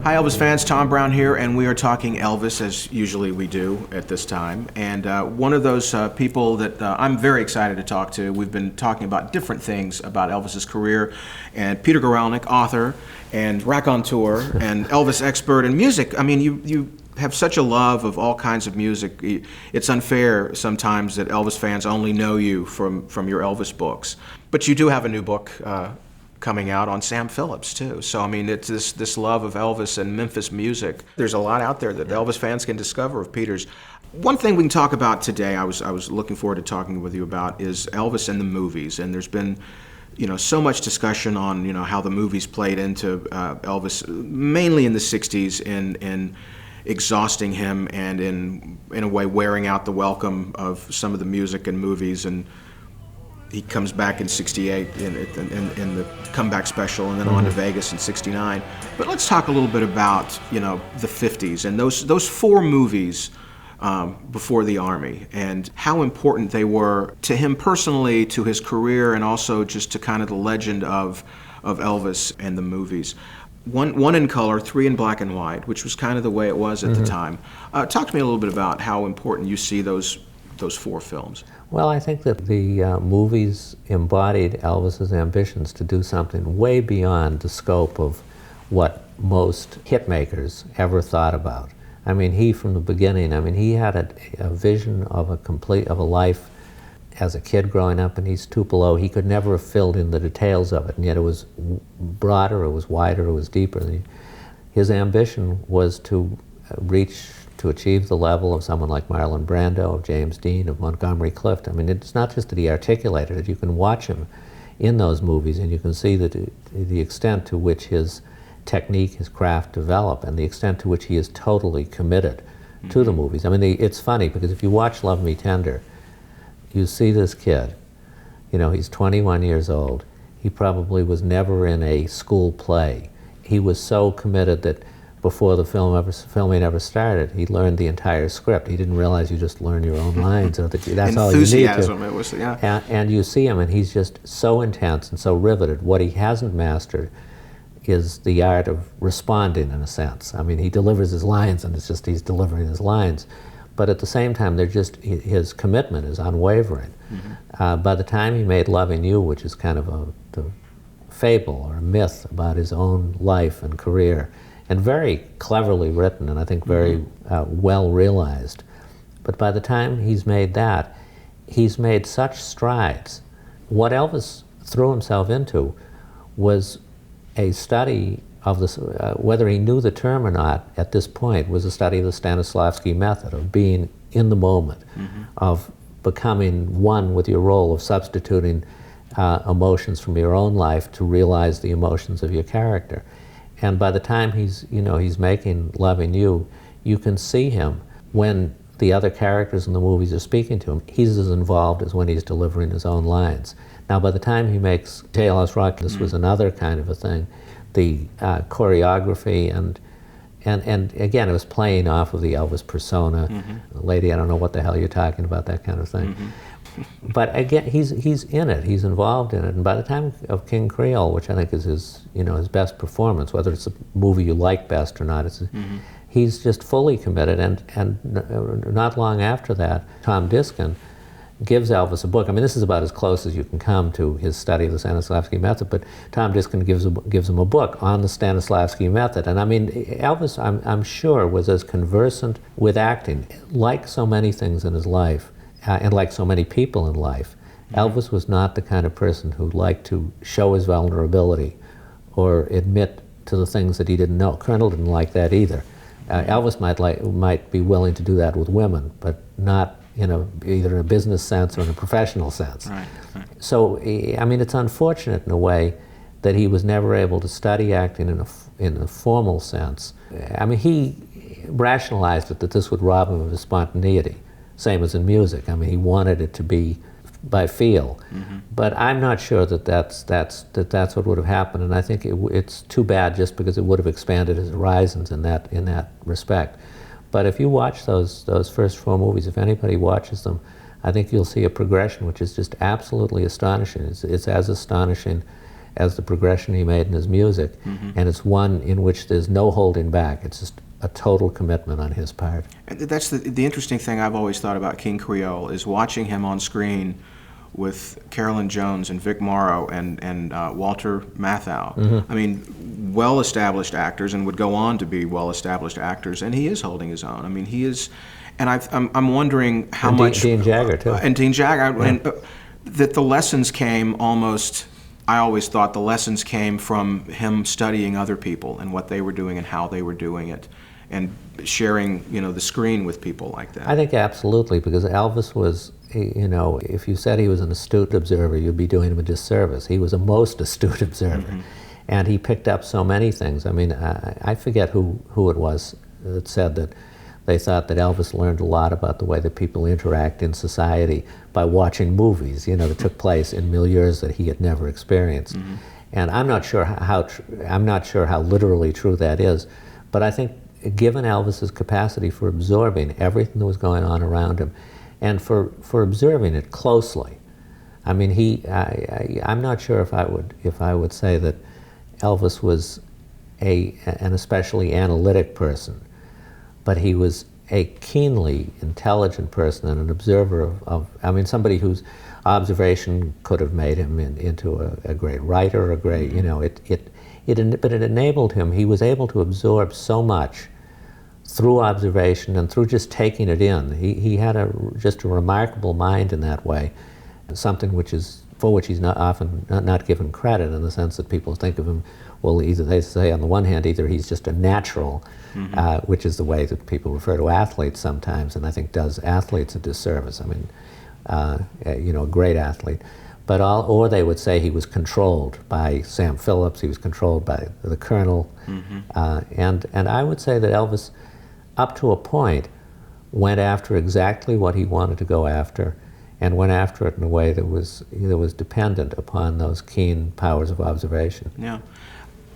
Hi Elvis fans, Tom Brown here, and we are talking Elvis as usually we do at this time. And one of those people that I'm very excited to talk to, we've been talking about different things about Elvis's career, and Peter Guralnick, author and raconteur and Elvis expert and music. I mean, you have such a love of all kinds of music. It's unfair sometimes that Elvis fans only know you from your Elvis books. But you do have a new book coming out on Sam Phillips too. So I mean, it's this love of Elvis and Memphis music. There's a lot out there that Elvis fans can discover of Peter's. One thing we can talk about today, I was looking forward to talking with you about, is Elvis and the movies. And there's been, so much discussion on, how the movies played into Elvis, mainly in the 60s in exhausting him and in a way wearing out the welcome of some of the music and movies. And he comes back in '68 in the comeback special, and then on to Vegas in '69. But let's talk a little bit about the '50s and those four movies before the Army, and how important they were to him personally, to his career, and also just to kind of the legend of Elvis and the movies. One in color, three in black and white, which was kind of the way it was at the time. Talk to me a little bit about how important you see those four films. Well, I think that the movies embodied Elvis's ambitions to do something way beyond the scope of what most hitmakers ever thought about. I mean, he from the beginning, he had a vision of a life as a kid growing up in East Tupelo. He could never have filled in the details of it, and yet it was broader, it was wider, it was deeper. His ambition was to achieve the level of someone like Marlon Brando, of James Dean, of Montgomery Clift. I mean, it's not just that he articulated it. You can watch him in those movies, and you can see that the extent to which his technique, his craft developed, and the extent to which he is totally committed to the movies. I mean, it's funny, because if you watch Love Me Tender, you see this kid, he's 21 years old. He probably was never in a school play. He was so committed that before the filming ever started, he learned the entire script. He didn't realize you just learn your own lines, or that's all you need to. Enthusiasm, it was, yeah. And you see him, and he's just so intense and so riveted. What he hasn't mastered is the art of responding, in a sense. I mean, he delivers his lines, and it's just he's delivering his lines. But at the same time, his commitment is unwavering. By the time he made Loving You, which is kind of the fable or a myth about his own life and career, and very cleverly written, and I think very well realized. But by the time he's made that, he's made such strides. What Elvis threw himself into was a study of this, whether he knew the term or not at this point, was a study of the Stanislavski method, of being in the moment, of becoming one with your role, of substituting emotions from your own life to realize the emotions of your character. And by the time he's making Loving You, you can see him when the other characters in the movies are speaking to him. He's as involved as when he's delivering his own lines. Now, by the time he makes Jailhouse Rock, this was another kind of a thing. The choreography and again, it was playing off of the Elvis persona. Lady, I don't know what the hell you're talking about, that kind of thing. But again, he's in it. He's involved in it. And by the time of King Creole, which I think is his best performance, whether it's a movie you like best or not, he's just fully committed. And not long after that, Tom Diskin gives Elvis a book. I mean, this is about as close as you can come to his study of the Stanislavski method. But Tom Diskin gives him a book on the Stanislavski method. And I mean, Elvis, I'm sure, was as conversant with acting, like so many things in his life. And like so many people in life, Elvis was not the kind of person who liked to show his vulnerability or admit to the things that he didn't know. Colonel didn't like that either. Elvis might be willing to do that with women, but not either in a business sense or in a professional sense. Right. So, I mean, it's unfortunate in a way that he was never able to study acting in a formal sense. I mean, he rationalized it that this would rob him of his spontaneity. Same as in music. I mean, he wanted it to be by feel. But I'm not sure that that's what would have happened, and I think it's too bad, just because it would have expanded his horizons in that respect. But if you watch those first four movies, if anybody watches them, I think you'll see a progression which is just absolutely astonishing. It's as astonishing as the progression he made in his music. and it's one in which there's no holding back. It's just a total commitment on his part. And that's the interesting thing I've always thought about King Creole is watching him on screen with Carolyn Jones and Vic Morrow and Walter Matthau. I mean, well-established actors, and would go on to be well-established actors, and he is holding his own. I mean, he is, and I'm wondering how and much Dean Jagger too. And Dean Jagger, and, that the lessons came almost. I always thought the lessons came from him studying other people and what they were doing and how they were doing it, and sharing, the screen with people like that. I think absolutely, because Elvis was, if you said he was an astute observer, you'd be doing him a disservice. He was a most astute observer, and he picked up so many things. I mean, I forget who it was that said that they thought that Elvis learned a lot about the way that people interact in society by watching movies, that took place in milieus that he had never experienced. And I'm not sure how literally true that is, but I think given Elvis's capacity for absorbing everything that was going on around him, and for observing it closely, I mean, I'm not sure if I would say that Elvis was an especially analytic person, but he was a keenly intelligent person and an observer of somebody whose observation could have made him into a great writer, a great, but it enabled him. He was able to absorb so much through observation and through just taking it in. He had just a remarkable mind in that way, something for which he's not often not given credit, in the sense that people think of him, well, either they say on the one hand, either he's just a natural, which is the way that people refer to athletes sometimes, and I think does athletes a disservice. I mean, a great athlete, or they would say he was controlled by Sam Phillips, he was controlled by the Colonel, and I would say that Elvis, up to a point, went after exactly what he wanted to go after, and went after it in a way that was dependent upon those keen powers of observation. Yeah.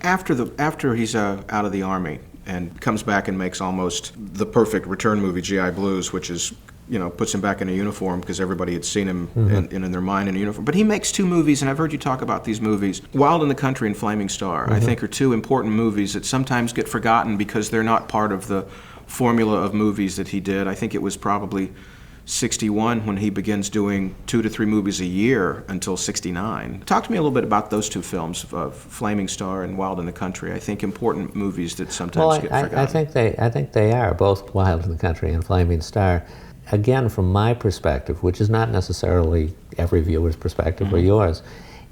After he's out of the Army and comes back and makes almost the perfect return movie, G.I. Blues, which is, puts him back in a uniform because everybody had seen him in their mind in a uniform. But he makes two movies, and I've heard you talk about these movies. Wild in the Country and Flaming Star, I think, are two important movies that sometimes get forgotten because they're not part of the formula of movies that he did. I think it was probably 61 when he begins doing 2 to 3 movies a year until 69. Talk to me a little bit about those two films, of Flaming Star and Wild in the Country. I think important movies that sometimes get forgotten. I think they are, both Wild in the Country and Flaming Star. Again, from my perspective, which is not necessarily every viewer's perspective or yours,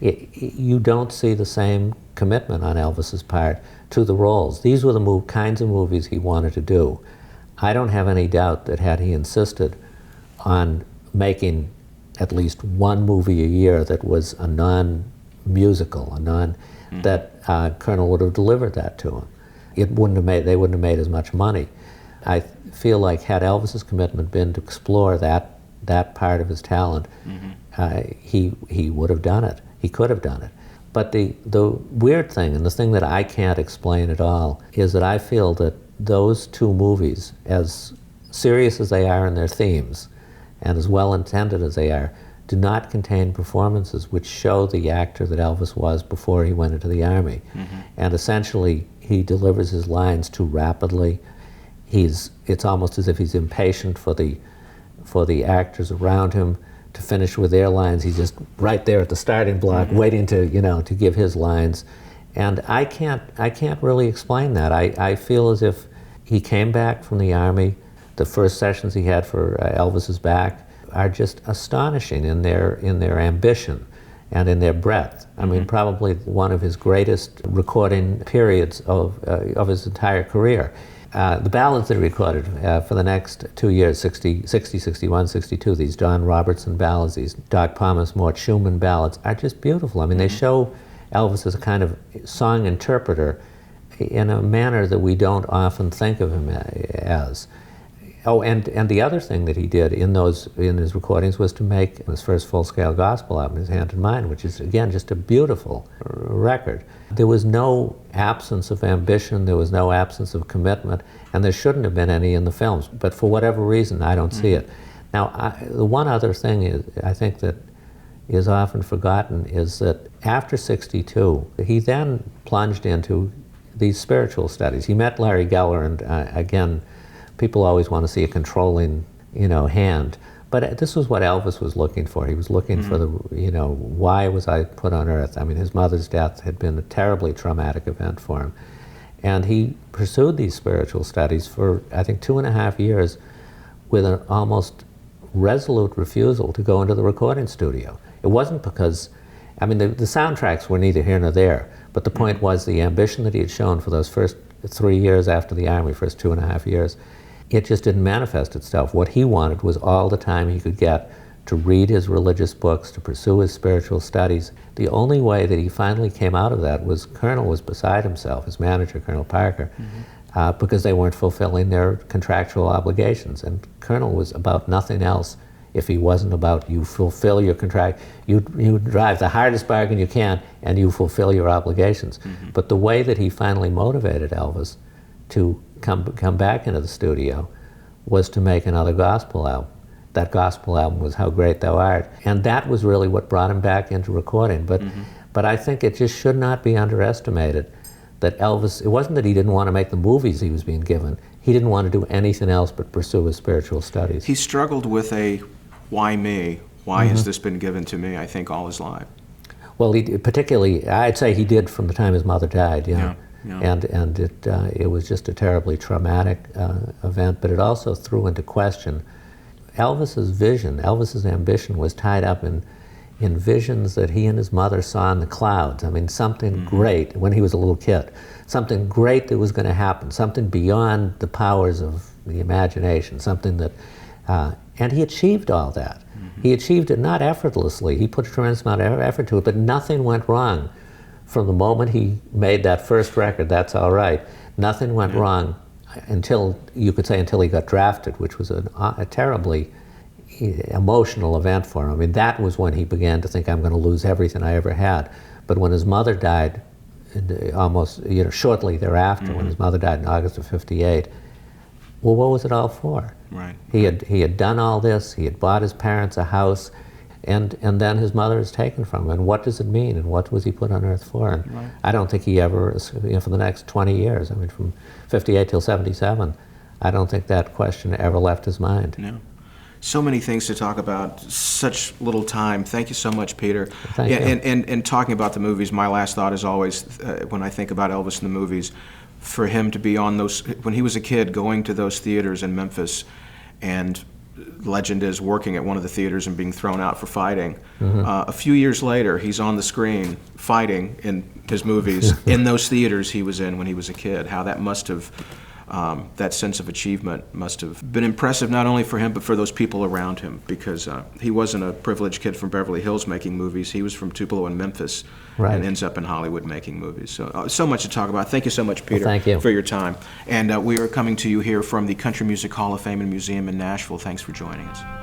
you don't see the same commitment on Elvis's part to the roles. These were the kinds of movies he wanted to do. I don't have any doubt that had he insisted on making at least one movie a year that was a non-musical, that Colonel would have delivered that to him. They wouldn't have made as much money. I feel like had Elvis's commitment been to explore that part of his talent, he would have done it. He could have done it. But the weird thing, and the thing that I can't explain at all, is that I feel that those two movies, as serious as they are in their themes, and as well intended as they are, do not contain performances which show the actor that Elvis was before he went into the Army. And essentially, he delivers his lines too rapidly. It's almost as if he's impatient for the actors around him to finish with their lines. He's just right there at the starting block, waiting to give his lines. And I can't really explain that. I feel as if he came back from the Army. The first sessions he had for Elvis Is Back are just astonishing in their ambition and in their breadth. I mean, probably one of his greatest recording periods of his entire career. The ballads that he recorded for the next 2 years, 60, 61, 62, these Don Robertson ballads, these Doc Thomas, Mort Schumann ballads, are just beautiful. I mean, they show Elvis as a kind of song interpreter in a manner that we don't often think of him as. Oh, and the other thing that he did in his recordings was to make his first full-scale gospel album, His Hand in Mine, which is, again, just a beautiful record. There was no absence of ambition, there was no absence of commitment, and there shouldn't have been any in the films, but for whatever reason, I don't see it. Now, the one other thing is, I think that is often forgotten is that after '62, he then plunged into these spiritual studies. He met Larry Geller, and again, people always want to see a controlling, hand. But this was what Elvis was looking for. He was looking for the, why was I put on earth? I mean, his mother's death had been a terribly traumatic event for him. And he pursued these spiritual studies for, I think, 2.5 years with an almost resolute refusal to go into the recording studio. It wasn't because, I mean, the soundtracks were neither here nor there, but the point was the ambition that he had shown for those first 3 years after the Army, first 2.5 years, it just didn't manifest itself. What he wanted was all the time he could get to read his religious books, to pursue his spiritual studies. The only way that he finally came out of that was Colonel was beside himself, his manager, Colonel Parker, because they weren't fulfilling their contractual obligations. And Colonel was about nothing else if he wasn't about you fulfill your contract, you drive the hardest bargain you can, and you fulfill your obligations. But the way that he finally motivated Elvis to come back into the studio was to make another gospel album. That gospel album was How Great Thou Art. And that was really what brought him back into recording. But I think it just should not be underestimated that Elvis, it wasn't that he didn't want to make the movies he was being given. He didn't want to do anything else but pursue his spiritual studies. He struggled with a why me? Why has this been given to me, I think, all his life? Well, particularly, I'd say he did from the time his mother died, Yeah. And it was just a terribly traumatic event, but it also threw into question Elvis's vision. Elvis's ambition was tied up in visions that he and his mother saw in the clouds. I mean, something great when he was a little kid, something great that was going to happen, something beyond the powers of the imagination, something that, and he achieved all that. He achieved it not effortlessly. He put a tremendous amount of effort to it, but nothing went wrong from the moment he made that first record, That's All Right. Nothing went wrong until, you could say, until he got drafted, which was a terribly emotional event for him. I mean, that was when he began to think, I'm going to lose everything I ever had. But when his mother died, almost, shortly thereafter, when his mother died in August of '58, well, what was it all for? Right. He had done all this, he had bought his parents a house, and then his mother is taken from him. And what does it mean? And what was he put on earth for? And I don't think he ever, for the next 20 years, I mean, from '58 till '77, I don't think that question ever left his mind. No. So many things to talk about, such little time. Thank you so much, Peter. Thank you. And talking about the movies, my last thought is always, when I think about Elvis in the movies, for him to be on those, when he was a kid, going to those theaters in Memphis, and legend is working at one of the theaters and being thrown out for fighting. A few years later, he's on the screen fighting in his movies in those theaters he was in when he was a kid. How that must have, that sense of achievement must have been impressive not only for him but for those people around him, because he wasn't a privileged kid from Beverly Hills making movies. He was from Tupelo in Memphis, Right. and ends up in Hollywood making movies. So much to talk about. Thank you so much, Peter, thank you for your time. And we are coming to you here from the Country Music Hall of Fame and Museum in Nashville. Thanks for joining us.